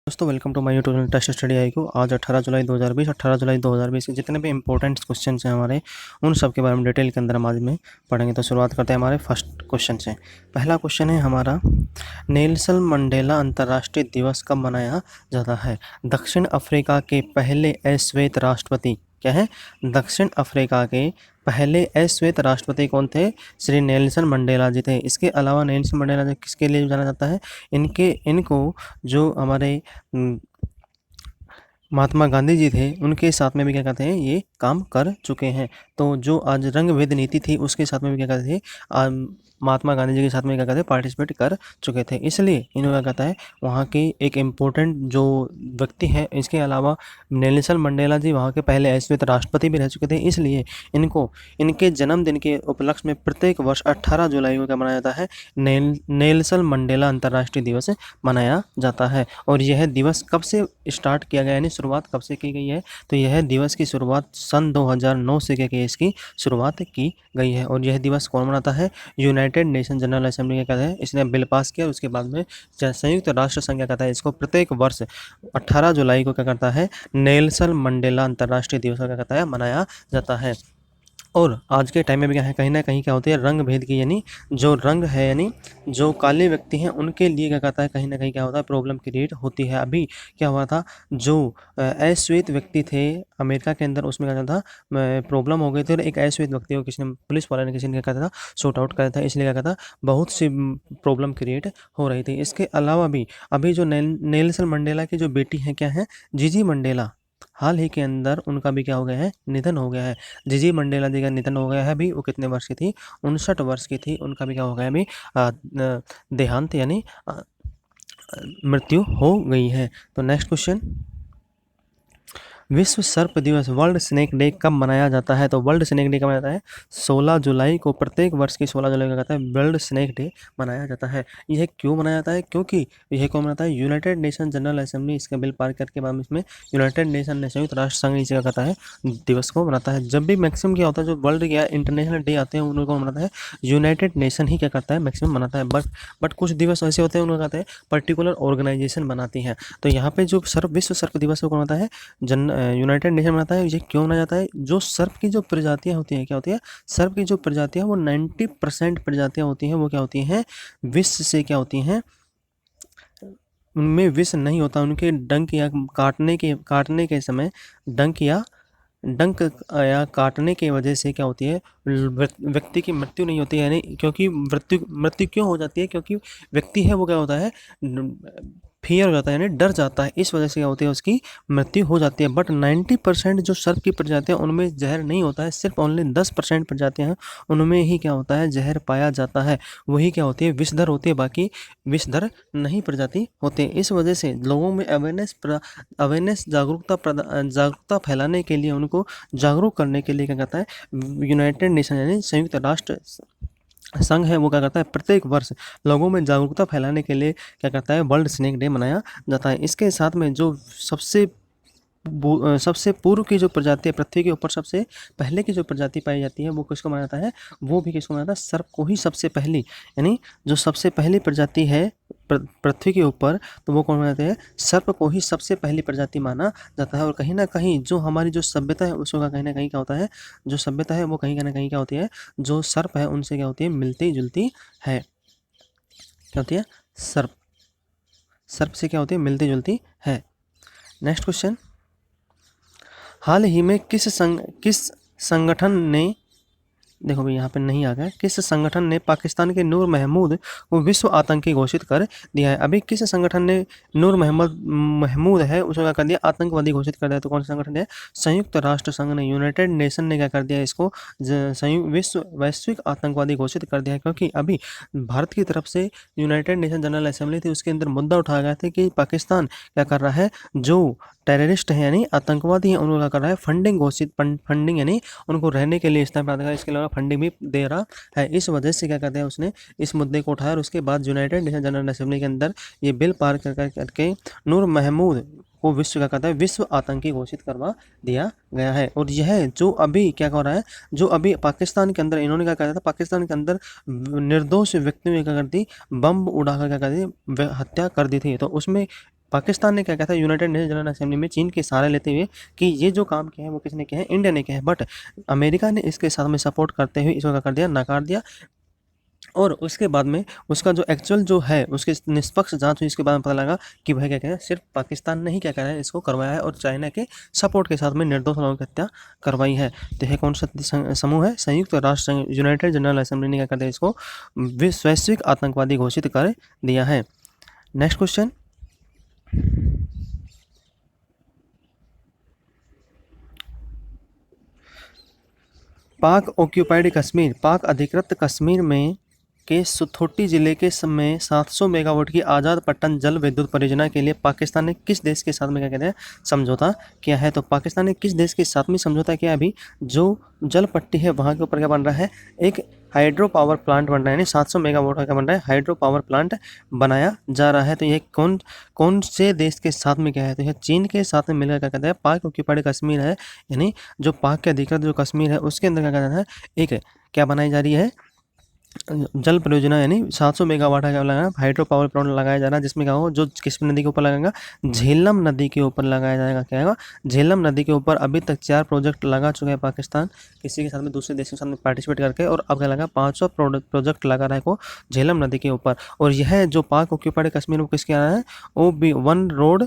दोस्तों welcome to my YouTube channel test study I को। आज 18 जुलाई 2020 के जितने भी इंपॉर्टेंट क्वेश्चन हैं हमारे, उन सब के बारे में डिटेल के अंदर हम आज में पढ़ेंगे। तो शुरुआत करते हैं हमारे फर्स्ट क्वेश्चन से। पहला क्वेश्चन है हमारा, नेल्सन मंडेला अंतर्राष्ट्रीय दिवस कब मनाया जाता है? दक्षिण अफ्रीका के पहले अश्वेत राष्ट्रपति क्या है? दक्षिण अफ्रीका के पहले अश्वेत राष्ट्रपति कौन थे? श्री नेल्सन मंडेला जी थे। इसके अलावा नेल्सन मंडेला जी किसके लिए जाना जाता है? इनको जो हमारे महात्मा गांधी जी थे उनके साथ में भी क्या कहते हैं, ये काम कर चुके हैं। तो जो आज रंग भेद नीति थी उसके साथ में भी क्या कहते थे, महात्मा गांधी जी के साथ में क्या कहते हैं, पार्टिसिपेट कर चुके थे। इसलिए इन्होंने क्या कहता है, वहाँ की एक इम्पोर्टेंट जो व्यक्ति है। इसके अलावा नेल्सन मंडेला जी वहाँ के पहले अश्वेत राष्ट्रपति भी रह चुके थे। इसलिए इनको इनके जन्मदिन के उपलक्ष्य में प्रत्येक वर्ष 18 जुलाई को क्या मनाया जाता है? नेल्सन मंडेला अंतर्राष्ट्रीय दिवस मनाया जाता है। और यह दिवस कब से स्टार्ट किया गया, यानी शुरुआत कब से की गई है? तो यह दिवस की शुरुआत सन 2009 से क्या की इसकी शुरुआत की गई है। और यह दिवस कौन मनाता है? यूनाइटेड नेशन जनरल असेंबली क्या कहता है, इसने बिल पास किया। उसके बाद में संयुक्त राष्ट्र संघ क्या कहता है, इसको प्रत्येक वर्ष 18 जुलाई को क्या करता है, नेल्सन मंडेला अंतर्राष्ट्रीय दिवस क्या कहता है, मनाया जाता है। और आज के टाइम में भी क्या है, कहीं ना कहीं क्या होती है, रंग भेद की, यानी जो रंग है, यानी जो काले व्यक्ति हैं उनके लिए क्या कहता है, कहीं ना कहीं क्या होता है, प्रॉब्लम क्रिएट होती है। अभी क्या हुआ था, जो अश्वेत व्यक्ति थे अमेरिका के अंदर, उसमें क्या था, प्रॉब्लम हो गई थी। और एक अश्वेत व्यक्ति को किसी ने, पुलिस वाले ने किसी ने क्या कहता था, शूट आउट कराया था। इसलिए क्या कहता, बहुत सी प्रॉब्लम क्रिएट हो रही थी। इसके अलावा भी अभी जो नेल्सन मंडेला की जो बेटी है क्या है, जीजी मंडेला, हाल ही के अंदर उनका भी क्या हो गया है, निधन हो गया है। जीजी मंडेला जी का निधन हो गया है। अभी वो कितने वर्ष की थी? 59 वर्ष की थी। उनका भी क्या हो गया अभी, देहांत यानी मृत्यु हो गई है। तो नेक्स्ट क्वेश्चन, विश्व सर्प दिवस वर्ल्ड स्नेक डे कब मनाया जाता है? तो वर्ल्ड स्नेक डे कब मनाया जाता है? 16 जुलाई को। प्रत्येक वर्ष की 16 जुलाई को कहता है वर्ल्ड स्नेक डे मनाया जाता है। यह क्यों मनाया जाता है? क्योंकि यह कौन मनाता है? यूनाइटेड नेशन जनरल असेंबली इसका बिल पार करके बाद में इसमें यूनाइटेड नेशन ने, संयुक्त राष्ट्र संघ इसे क्या कहता है, दिवस को मनाता है। जब भी मैक्सिमम क्या होता है, जो वर्ल्ड या इंटरनेशनल डे आते हैं उनको कौन मनाता है? यूनाइटेड नेशन ही क्या करता है, मैक्सिमम मनाता है। बट कुछ दिवस ऐसे होते हैं उनको कहते हैं पर्टिकुलर ऑर्गेनाइजेशन बनाती है। तो यहाँ पे जो विश्व सर्प दिवस को कौन मनाता है? यूनाइटेड नेशन बनाता है। ये क्यों मनाया जाता है? जो सर्प की जो प्रजातियां होती हैं, क्या होती है, सर्प की जो प्रजातियां, वो 90% प्रजातियां होती हैं, वो क्या होती हैं, विष से क्या होती हैं, उनमें विष नहीं होता। उनके डंक या काटने के समय डंक या काटने की वजह से क्या होती है, व्यक्ति की मृत्यु नहीं होती है। यानी क्योंकि मृत्यु क्यों हो जाती है? क्योंकि व्यक्ति है वो क्या होता है, फियर हो जाता है, यानी डर जाता है। इस वजह से क्या होती है, उसकी मृत्यु हो जाती है। बट 90% जो सर्प की प्रजातियां उनमें जहर नहीं होता है। सिर्फ ओनली 10% प्रजातियां हैं उनमें ही क्या होता है, जहर पाया जाता है। वही क्या होती है, विषधर होती है। बाकी विषधर नहीं प्रजाति होते। इस वजह से लोगों में अवेयरनेस जागरूकता फैलाने के लिए, उनको जागरूक करने के लिए क्या कहता है, यूनाइटेड नेशन यानी संयुक्त राष्ट्र संघ है, वो क्या करता है, प्रत्येक वर्ष लोगों में जागरूकता फैलाने के लिए क्या करता है, वर्ल्ड स्नेक डे मनाया जाता है। इसके साथ में जो सबसे पूर्व की जो प्रजाति है, पृथ्वी के ऊपर सबसे पहले की जो प्रजाति पाई जाती है, वो किसको माना जाता है? वो भी किसको माना जाता है? सर्प को ही सबसे पहली, यानी जो सबसे पहली प्रजाति है पृथ्वी के ऊपर, तो वो कौन माना जाता है? सर्प को ही सबसे पहली प्रजाति माना जाता है। और कहीं ना कहीं जो हमारी जो सभ्यता है उसका कहीं ना कहीं क्या होता है, जो सभ्यता है वो कहीं ना कहीं क्या होती है, जो सर्प है उनसे क्या होती है, मिलती जुलती है। क्या होती है? सर्प से क्या होती है, मिलती जुलती है। नेक्स्ट क्वेश्चन, हाल ही में किस संगठन ने, देखो भाई यहाँ पे नहीं आ गया, किस संगठन ने पाकिस्तान के नूर महमूद को विश्व आतंकी घोषित कर दिया है? अभी किस संगठन ने नूर महमूद है उसको क्या कर दिया, आतंकवादी घोषित कर दिया? तो कौन सा संगठन है? संयुक्त राष्ट्र संघ ने, यूनाइटेड नेशन ने क्या कर दिया, इसको वैश्विक आतंकवादी घोषित कर दिया है। क्योंकि अभी भारत की तरफ से यानी नेशन जनरल असेंबली थी, उसके अंदर मुद्दा उठाया गया था कि पाकिस्तान क्या कर रहा है, जो टेररिस्ट है यानी आतंकवादी हैं उनको क्या कर रहा है, फंडिंग यानी उनको रहने के लिए इस्तेमाल कर रहा है, इसके अलावा फंडिंग भी दे रहा है। इस वजह से क्या कहते हैं, उसने इस मुद्दे को उठाया और उसके बाद यूनाइटेड नेशन जनरल असेंबली के अंदर ये बिल पार करके नूर महमूद को विश्व का कहता है, विश्व आतंकी घोषित करवा दिया गया है। और यह जो अभी क्या कर रहा है, जो अभी पाकिस्तान के अंदर इन्होंने क्या कहा था, पाकिस्तान के अंदर निर्दोष व्यक्तियों ने क्या कर दी, बम उड़ाकर क्या कर दी, हत्या कर दी थी। तो उसमें पाकिस्तान ने क्या कहा था यूनाइटेड नेशन जनरल असेंबली में चीन के सहारे लेते हुए कि ये जो काम किया है वो किसने किया है, इंडिया ने किया है, बट अमेरिका ने इसके साथ में सपोर्ट करते हुए इसको क्या कर दिया, नकार दिया। और उसके बाद में उसका जो एक्चुअल जो है उसकी निष्पक्ष जांच हुई, इसके बाद में पता लगा कि भाई क्या कहते हैं, सिर्फ पाकिस्तान ने ही क्या करा है, इसको करवाया है और चाइना के सपोर्ट के साथ में निर्दोष लोगों की हत्या करवाई है। तो यह कौन सा समूह है, संयुक्त राष्ट्र संघ, यूनाइटेड जनरल असेंबली ने क्या कर दिया, इसको वैश्विक आतंकवादी घोषित कर दिया है। नेक्स्ट क्वेश्चन, पाक ऑक्यूपाइड कश्मीर, पाक अधिकृत कश्मीर में के सुथोटी जिले के समय 700 मेगावाट की आज़ाद पट्टन जल विद्युत परियोजना के लिए पाकिस्तान ने किस देश के साथ में क्या कहते हैं, समझौता किया है। तो पाकिस्तान ने किस देश के साथ में समझौता किया है, अभी जो जल पट्टी है वहाँ के ऊपर क्या बन रहा है, एक हाइड्रो पावर प्लांट बन रहा है, यानी 700 मेगावाट का बन रहा है, हाइड्रो पावर प्लांट बनाया जा रहा है। तो ये कौन कौन से देश के साथ में क्या है, तो यह चीन के साथ में मिलकर क्या कहते हैं, पाक ऑक्यूपाइड कश्मीर है, यानी जो पाक के अधिकृत जो कश्मीर है उसके अंदर क्या कहते हैं, एक क्या बनाई जा रही है, जल परियोजना, यानी 700 मेगावाट का क्या लगाना, हाइड्रो पावर प्लांट लगाया जा रहा है, जिसमें क्या होगा, जो किस नदी के ऊपर लगाएगा, झेलम नदी के ऊपर लगाया जाएगा। क्या होगा, झेलम नदी के ऊपर अभी तक 4 प्रोजेक्ट लगा चुका है पाकिस्तान, किसी के साथ में, दूसरे देश के साथ में पार्टिसिपेट करके, और अब क्या लगा 500 प्रोजेक्ट लगा रहा है को झेलम नदी के ऊपर। और यह जो पाक ऑक्यूपाइड कश्मीर वो किसके आ रहा है, वो भी वन रोड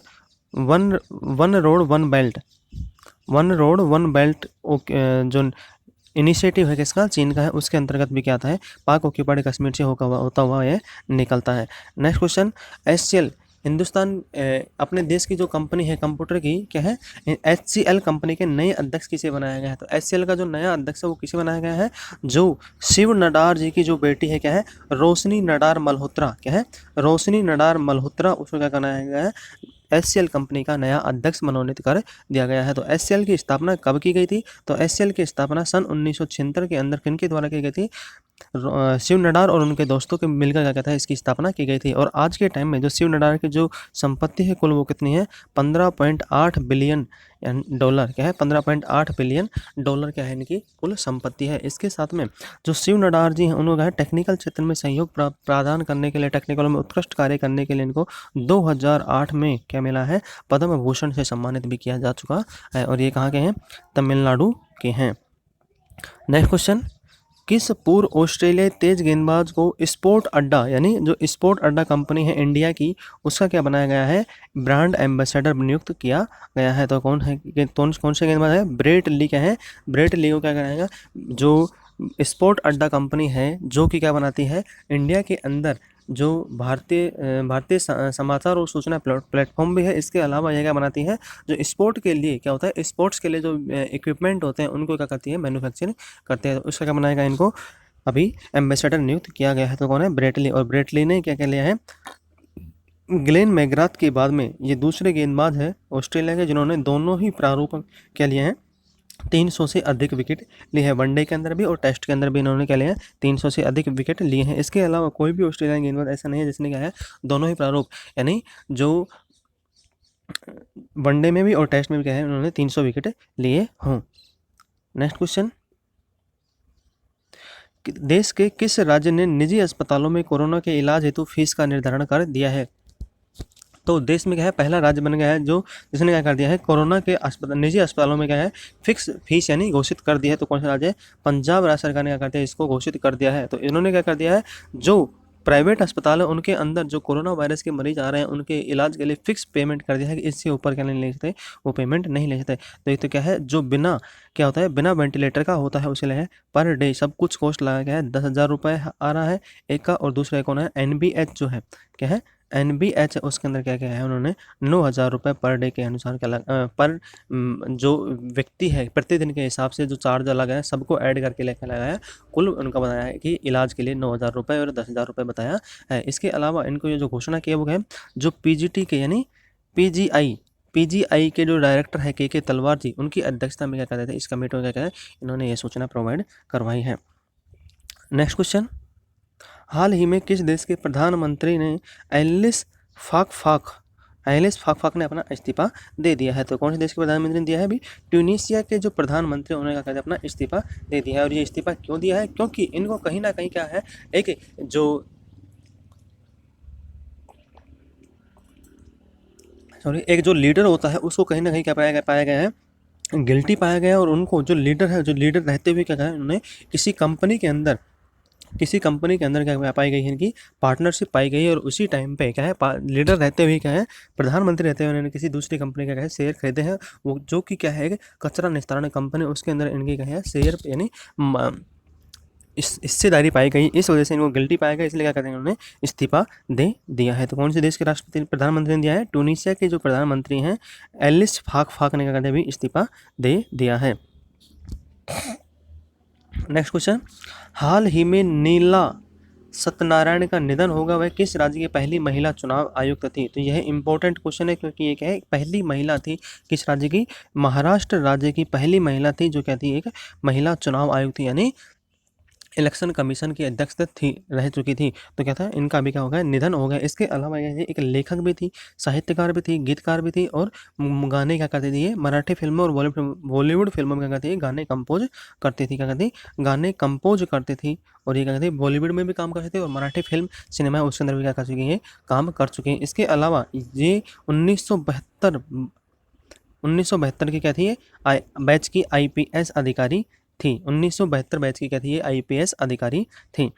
वन बेल्ट जो इनिशिएटिव है किसका, चीन का है, उसके अंतर्गत भी क्या आता है, पाक ऑक्यूपाइड कश्मीर से होता हुआ ये निकलता है। नेक्स्ट क्वेश्चन, HCL, हिंदुस्तान अपने देश की जो कंपनी है कंप्यूटर की, क्या है, HCL कंपनी के नए अध्यक्ष किसे बनाया गया है। तो HCL का जो नया अध्यक्ष है वो किसे बनाया गया है, जो शिव नडार जी की जो बेटी है, क्या है, रोशनी नडार मल्होत्रा, क्या है, रोशनी नडार मल्होत्रा, उसको क्या बनाया गया है, HCL कंपनी का नया अध्यक्ष मनोनीत कर दिया गया है। तो HCL की स्थापना कब की गई थी, तो HCL की स्थापना सन 1976 के अंदर किनके द्वारा की गई थी, शिव नडार और उनके दोस्तों के मिलकर क्या कहता है, इसकी स्थापना की गई थी। और आज के टाइम में जो शिव नडार की जो संपत्ति है कुल, वो कितनी है, 15.8 बिलियन डॉलर, क्या है, 15.8 बिलियन डॉलर क्या है इनकी कुल संपत्ति है। इसके साथ में जो शिव नडार जी हैं उन्होंने टेक्निकल क्षेत्र में सहयोग प्रदान करने के लिए, टेक्निकल में उत्कृष्ट कार्य करने के लिए इनको 2008 में क्या मिला है, पद्म भूषण से सम्मानित भी किया जा चुका है। और ये कहाँ के हैं, तमिलनाडु के हैं। नेक्स्ट क्वेश्चन, किस पूर्व ऑस्ट्रेलियाई तेज गेंदबाज को स्पोर्ट अड्डा, यानी जो स्पोर्ट अड्डा कंपनी है इंडिया की, उसका क्या बनाया गया है, ब्रांड एम्बेसडर नियुक्त किया गया है। तो कौन है, कौन से गेंदबाज है, ब्रेट ली, क्या है, ब्रेट ली को क्या कराएगा, जो स्पोर्ट अड्डा कंपनी है जो कि क्या बनाती है, इंडिया के अंदर जो भारतीय समाचार और सूचना प्लेटफॉर्म भी है, इसके अलावा यह क्या बनाती है, जो स्पोर्ट के लिए क्या होता है, स्पोर्ट्स के लिए जो इक्विपमेंट होते हैं उनको क्या करती है, मैन्युफैक्चरिंग करते हैं। तो उसका क्या बनाएगा, इनको अभी एम्बेसडर नियुक्त किया गया है। तो कौन है, ब्रेटली। और ब्रेटली ने क्या क्या लिया है, ग्लेन मैग्राथ के बाद में ये दूसरे गेंदबाज है ऑस्ट्रेलिया के जिन्होंने दोनों ही प्रारूप क्या लिए हैं, 300 से अधिक विकेट लिए हैं, वनडे के अंदर भी और टेस्ट के अंदर भी इन्होंने क्या लिया है, 300 से अधिक विकेट लिए हैं। इसके अलावा कोई भी ऑस्ट्रेलियन गेंदबाज ऐसा नहीं है जिसने क्या है, दोनों ही प्रारूप, यानी जो वनडे में भी और टेस्ट में भी क्या है, उन्होंने 300 विकेट लिए हों। नेक्स्ट क्वेश्चन, देश के किस राज्य ने निजी अस्पतालों में कोरोना के इलाज हेतु फीस का निर्धारण कर दिया है। तो देश में क्या है, पहला राज्य बन गया है जो जिसने क्या कर दिया है, कोरोना के निजी अस्पतालों में क्या है, फिक्स फीस यानी घोषित कर दिया है। तो कौन सा राज्य है, पंजाब राज्य सरकार ने क्या कर दिया, इसको घोषित कर दिया है। तो इन्होंने क्या कर दिया है, जो प्राइवेट अस्पताल है उनके अंदर जो कोरोना वायरस के मरीज आ रहे हैं उनके इलाज के लिए फिक्स पेमेंट कर दिया है कि इससे ऊपर क्या नहीं ले सकते, वो पेमेंट नहीं ले सकते। तो एक तो क्या है, जो बिना क्या होता है, बिना वेंटिलेटर का होता है उसे ले है पर डे सब कुछ कॉस्ट लगा गया है 10,000 रुपये आ रहा है एक का। और दूसरा कौन है, NBH जो है, क्या है, NBH उसके अंदर क्या क्या है, उन्होंने 9,000 रुपये पर डे के अनुसार क्या पर जो व्यक्ति है प्रतिदिन के हिसाब से जो चार्ज लगा है सबको ऐड करके लेकर लगाया, कुल उनका बताया है कि इलाज के लिए 9,000 रुपये और 10,000 रुपये बताया है। इसके अलावा इनको ये जो घोषणा किया वो है, जो PGT के यानी PGI के जो डायरेक्टर है के तलवार जी, उनकी अध्यक्षता में क्या कहते थे, इस कमेटी में क्या कहते हैं, इन्होंने ये सूचना प्रोवाइड करवाई है। नेक्स्ट क्वेश्चन, हाल ही में किस देश के प्रधानमंत्री ने एलिस फाकफाक ने अपना इस्तीफा दे दिया है। तो कौन से देश के प्रधानमंत्री ने दिया है, अभी ट्यूनीशिया के जो प्रधानमंत्री उन्होंने क्या कहते हैं, अपना इस्तीफा दे दिया है। और ये इस्तीफा क्यों दिया है, क्योंकि इनको कहीं ना कहीं क्या है, एक जो सॉरी, एक जो लीडर होता है उसको कहीं ना कहीं क्या पाया गया है, गिल्टी पाया गया। और उनको जो लीडर है, जो लीडर रहते हुए क्या है, उन्होंने किसी कंपनी के अंदर क्या पाई गई है, इनकी पार्टनरशिप पाई गई है। और उसी टाइम पे क्या है, लीडर रहते हुए क्या है, प्रधानमंत्री रहते हुए उन्होंने किसी दूसरी कंपनी का क्या है शेयर खरीदे हैं, वो जो कि क्या है, कचरा निस्तारण कंपनी, उसके अंदर इनकी क्या है शेयर यानी इस हिस्सेदारी पाई गई। इस वजह से इनको गिल्टी पाया गया, इसलिए क्या कहते हैं, उन्होंने इस्तीफा दे दिया है। तो कौन से देश के राष्ट्रपति प्रधानमंत्री ने दिया है? ट्यूनीशिया के जो प्रधानमंत्री हैं एलिस फाक ने क्या कहते हैं, भी इस्तीफा दे दिया है। नेक्स्ट क्वेश्चन, हाल ही में नीला सत्यनारायण का निधन होगा, वह किस राज्य की पहली महिला चुनाव आयुक्त थी? तो यह इंपॉर्टेंट क्वेश्चन है, क्योंकि ये क्या है, पहली महिला थी। किस राज्य की? महाराष्ट्र राज्य की पहली महिला थी जो क्या थी, एक महिला चुनाव आयुक्त थी, यानी इलेक्शन कमीशन की अध्यक्ष थी, रह चुकी थी। तो क्या था, इनका भी क्या हो गया, निधन हो गया। इसके अलावा ये एक लेखक भी थी, साहित्यकार भी थी, गीतकार भी थी, और गाने क्या करती थी, ये मराठी फिल्मों और बॉलीवुड फिल्मों में क्या करती थी, गाने कंपोज करती थी। क्या करती, गाने कंपोज करती थी। और ये क्या कहती है, बॉलीवुड में भी काम करते थे, और मराठी फिल्म सिनेमा है उसके अंदर भी क्या कर चुकी है, काम कर चुके हैं। इसके अलावा ये 1972 की क्या थी, ये बैच की IPS अधिकारी थी। 1972 बैच की क्या थी, ये IPS अधिकारी थी।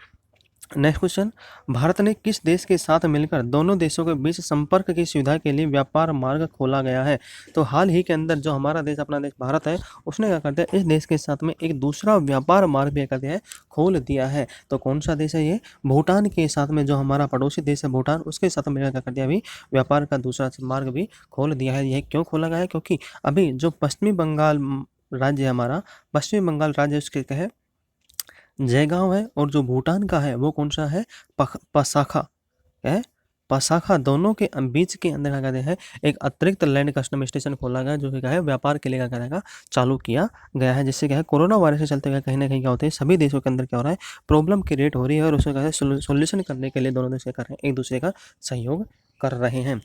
नेक्स्ट क्वेश्चन, भारत ने किस देश के साथ मिलकर दोनों देशों के बीच संपर्क की सुविधा के लिए व्यापार मार्ग खोला गया है? तो हाल ही के अंदर जो हमारा देश, अपना देश भारत है, उसने क्या करता है, इस देश के साथ में एक दूसरा व्यापार मार्ग भी क्या है, खोल दिया है। तो कौन सा देश है ये? भूटान के साथ में, जो हमारा पड़ोसी देश है भूटान, उसके साथ में क्या कर दिया, अभी व्यापार का दूसरा मार्ग भी खोल दिया है। यह क्यों खोला गया है? क्योंकि अभी जो पश्चिमी बंगाल राज्य है हमारा, पश्चिमी बंगाल राज्य उसके क्या है, जयगांव है, और जो भूटान का है वो कौन सा है, पसाखा है। पसाखा दोनों के बीच के अंदर क्या कहते हैं, एक अतिरिक्त लैंड कस्टम स्टेशन खोला गया, जो कि क्या है, व्यापार के लिए क्या करेगा, चालू किया गया है। जिससे क्या है, कोरोना वायरस से चलते हुए कहीं ना कहीं क्या होते हैं, सभी देशों के अंदर क्या हो रहा है, प्रॉब्लम क्रिएट हो रही है। और उसको क्या है, सोल्यूशन करने के लिए दोनों देश क्या कर रहे हैं, एक दूसरे का सहयोग कर रहे हैं।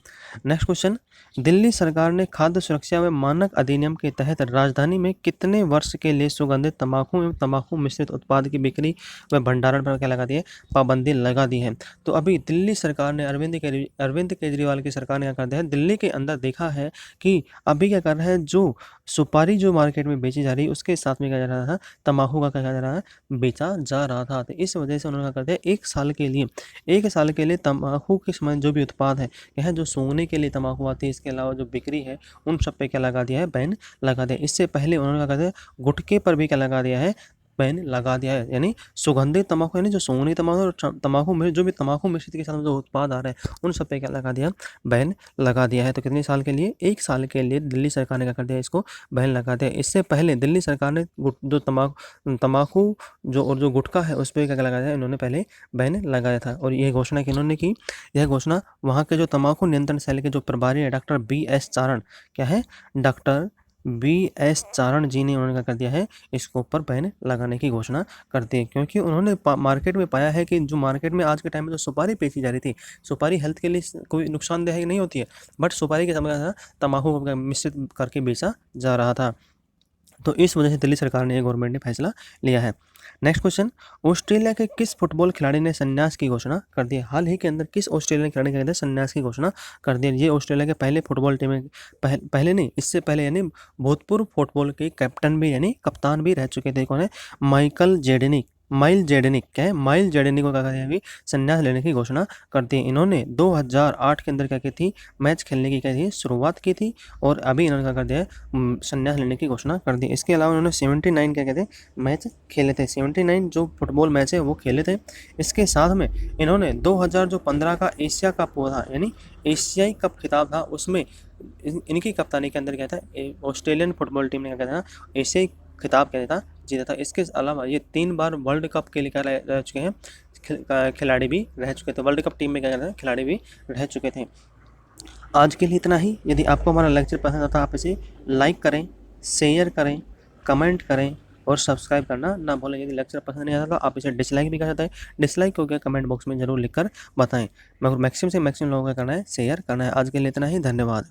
नेक्स्ट क्वेश्चन, दिल्ली सरकार ने खाद्य सुरक्षा व मानक अधिनियम के तहत राजधानी में कितने वर्ष के लिए सुगंधित तंबाकू एवं तंबाकू मिश्रित उत्पाद की बिक्री व भंडारण पर क्या लगा दी है, पाबंदी लगा दी है? तो अभी दिल्ली सरकार ने, अरविंद केजरीवाल की सरकार ने क्या कर दिया है, दिल्ली के अंदर देखा है कि अभी क्या कर रहा है, जो सुपारी जो मार्केट में बेची जा रही है, उसके साथ में क्या जा रहा था, तंबाकू का क्या जा रहा है, बेचा जा रहा था। तो इस वजह से उन्होंने क्या कर दिया, एक साल के लिए तंबाकू के समय जो भी उत्पाद है, यह जो सूंघने के लिए तंबाकू आती है, इसके अलावा जो बिक्री है, उन सब पे क्या लगा दिया है, बैन लगा दिया। इससे पहले उन्होंने क्या कर दिया, गुटखे पर भी क्या लगा दिया है, बैन लगा दिया है। यानी सुगंधित तंबाकू, यानी जो सूंघनी तंबाकू और तंबाकू में जो भी तंबाकू मिश्रित के साथ जो उत्पाद आ रहे हैं, उन सब पे क्या लगा दिया, बैन लगा दिया है। तो कितने साल के लिए? एक साल के लिए दिल्ली सरकार ने क्या कर दिया, इसको बैन लगा दिया। इससे पहले दिल्ली सरकार ने जो तंबाकू जो और जो गुटखा है, उस पर क्या लगा दिया, इन्होंने पहले बैन लगाया था। और ये घोषणा किन्होंने की? यह घोषणा वहाँ के जो तंबाकू नियंत्रण सेल के जो प्रभारी है, डॉक्टर BS चारण, क्या है, डॉक्टर BS चारण जी ने, उन्होंने क्या कर दिया है, इसके ऊपर बैन लगाने की घोषणा कर दी। क्योंकि उन्होंने मार्केट में पाया है कि जो मार्केट में आज के टाइम में जो सुपारी बेची जा रही थी, सुपारी हेल्थ के लिए कोई नुकसानदेह नहीं होती है, बट सुपारी के समय तंबाकू को मिश्रित करके बेचा जा रहा था। तो इस वजह से दिल्ली सरकार ने, गवर्नमेंट ने फैसला लिया है। नेक्स्ट क्वेश्चन, ऑस्ट्रेलिया के किस फुटबॉल खिलाड़ी ने संन्यास की घोषणा कर दी? हाल ही के अंदर किस ऑस्ट्रेलियन खिलाड़ी ने संन्यास की घोषणा कर दी? ये ऑस्ट्रेलिया के पहले फुटबॉल टीम में, पहले नहीं, इससे पहले यानी भूतपूर्व फुटबॉल के कैप्टन भी, यानी कप्तान भी रह चुके थे। कौन है? माइल जेडनिक क्या है, माइल जेडनिक को क्या कहते हैं, अभी संन्यास लेने की घोषणा कर दी। इन्होंने 2008 के अंदर क्या की थी, मैच खेलने की क्या थी, शुरुआत की थी। और अभी इन्होंने क्या कर दिया है, संन्यास लेने की घोषणा कर दी। इसके अलावा उन्होंने 79 क्या कहते हैं, मैच खेले थे। 79 जो फुटबॉल मैच है वो खेले थे। इसके साथ में इन्होंने 2015 का एशिया कप हुआ था, यानी एशियाई कप खिताब था, उसमें इनकी कप्तानी के अंदर क्या था, ऑस्ट्रेलियन फुटबॉल टीम ने क्या कहता था, एशियाई खिताब क्या था, जीता था। इसके अलावा ये 3 बार वर्ल्ड कप के लिए क्या रह चुके हैं, खिलाड़ी भी रह चुके थे। वर्ल्ड कप टीम में क्या कहते हैं, खिलाड़ी भी रह चुके थे। आज के लिए इतना ही। यदि आपको हमारा लेक्चर पसंद आता है, आप इसे लाइक करें, शेयर करें, कमेंट करें और सब्सक्राइब करना ना भूलें। यदि लेक्चर पसंद नहीं आता तो आप इसे डिसलाइक भी कर सकते हैं। डिसलाइक हो गया कमेंट बॉक्स में ज़रूर लिखकर बताएं। मगर मैक्सिमम से मैक्सिमम लोगों का करना है, शेयर करना है। आज के लिए इतना ही, धन्यवाद।